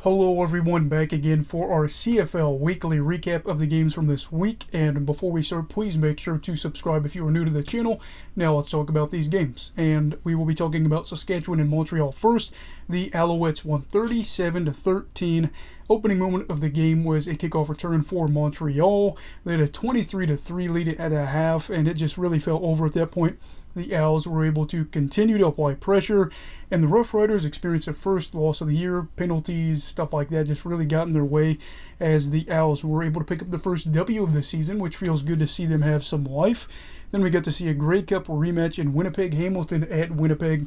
Hello everyone, back again for our CFL weekly recap of the games from this week. And before we start, please make sure to subscribe if you are new to the channel. Now let's talk about these games. And we will be talking about Saskatchewan and Montreal first. The Alouettes won 37-13. Opening moment of the game was a kickoff return for Montreal. They had a 23-3 lead at a half, and it just really fell over at that point. The Owls were able to continue to apply pressure, and the Rough Riders experienced their first loss of the year. Penalties, stuff like that just really got in their way as the Owls were able to pick up the first W of the season, which feels good to see them have some life. Then we got to see a Grey Cup rematch in Winnipeg, Hamilton at Winnipeg.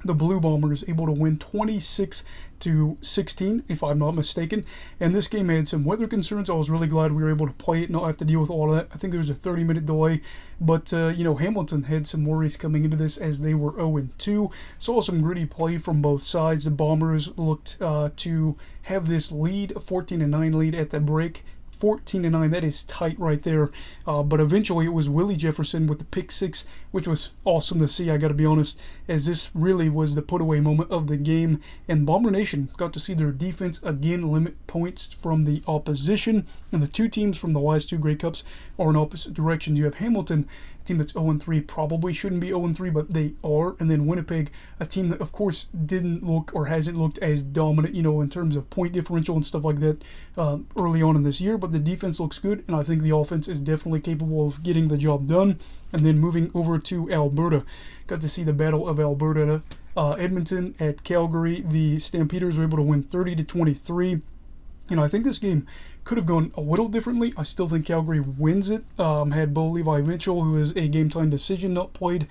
The Blue Bombers able to win 26-16, if I'm not mistaken. And this game had some weather concerns. I was really glad we were able to play it and not have to deal with all of that. I think there was a 30-minute delay. But, Hamilton had some worries coming into this as they were 0-2. Saw some gritty play from both sides. The Bombers looked to have this lead, a 14-9 lead at the break. 14-9, that is tight right there. But eventually it was Willie Jefferson with the pick six, which was awesome to see, I got to be honest, as this really was the put away moment of the game. And Bomber Nation got to see their defense again limit points from the opposition. And the two teams from the last two Grey Cups are in opposite directions. You have Hamilton, a team that's 0-3, probably shouldn't be 0-3, but they are. And then Winnipeg, a team that, of course, didn't look or hasn't looked as dominant, in terms of point differential and stuff like that early on in this year. But the defense looks good, and I think the offense is definitely capable of getting the job done. And then moving over to Alberta, got to see the Battle of Alberta. Edmonton at Calgary, the Stampeders were able to win 30-23. I think this game could have gone a little differently. I still think Calgary wins it. Had Bo Levi Mitchell, who is a game-time decision, not played.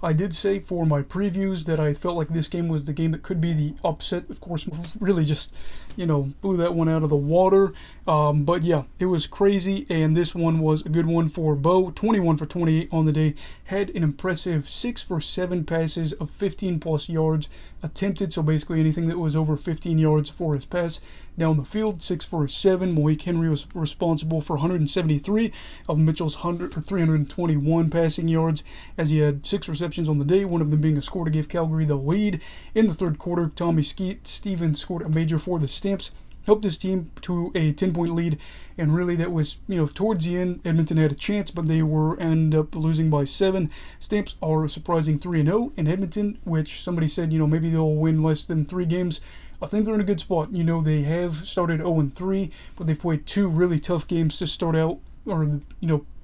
I did say for my previews that I felt like this game was the game that could be the upset. Of course, really just, blew that one out of the water. But yeah, it was crazy, and this one was a good one for Bo. 21 for 28 on the day. Had an impressive 6 for 7 passes of 15-plus yards attempted, so basically anything that was over 15 yards for his pass down the field. 6 for 7. Maui Henry was responsible for 173 of Mitchell's 321 passing yards, as he had 6 receptions on the day, one of them being a score to give Calgary the lead. In the third quarter, Tommy Stevens scored a major for the Stamps, helped his team to a 10-point lead, and really that was, towards the end, Edmonton had a chance, but they ended up losing by 7. Stamps are a surprising 3-0, and Edmonton, which somebody said, maybe they'll win less than 3 games. I think they're in a good spot. They have started 0-3, but they've played 2 really tough games to start out, or,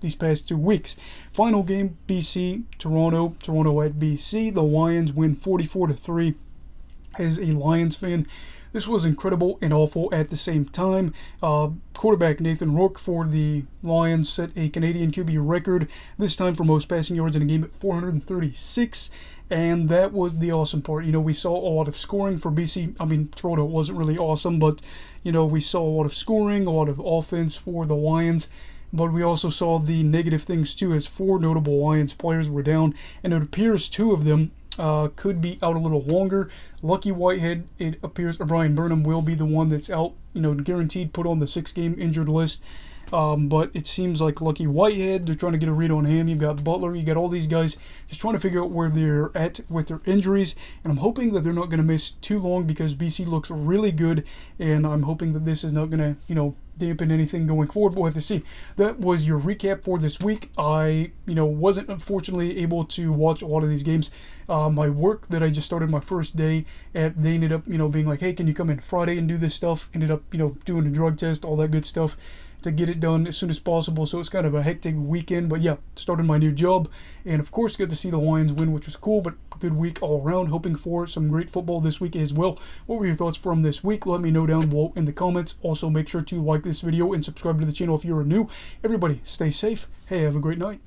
these past 2 weeks. Final game, BC, Toronto at BC. The Lions win 44-3. As a Lions fan, this was incredible and awful at the same time. Quarterback Nathan Rourke for the Lions set a Canadian QB record, this time for most passing yards in a game at 436. And that was the awesome part. We saw a lot of scoring for BC. Toronto wasn't really awesome, but, we saw a lot of scoring, a lot of offense for the Lions. But we also saw the negative things too, as 4 notable Lions players were down, and it appears 2 of them could be out a little longer. Lucky Whitehead, it appears, or Brian Burnham will be the one that's out, guaranteed put on the 6-game injured list. But it seems like Lucky Whitehead, they're trying to get a read on him. You've got Butler, you got all these guys just trying to figure out where they're at with their injuries. And I'm hoping that they're not going to miss too long, because BC looks really good. And I'm hoping that this is not going to, dampen anything going forward. We'll have to see. That was your recap for this week. I, wasn't unfortunately able to watch a lot of these games. My work that I just started my first day at, they ended up, being like, hey, can you come in Friday and do this stuff? Ended up, doing a drug test, all that good stuff, to get it done as soon as possible. So it's kind of a hectic weekend, but yeah, started my new job, and of course got to see the Lions win, which was cool. But good week all around. Hoping for some great football this week as well. What were your thoughts from this week? Let me know down below in the comments. Also, make sure to like this video and subscribe to the channel if you're new. Everybody, stay safe. Hey, have a great night.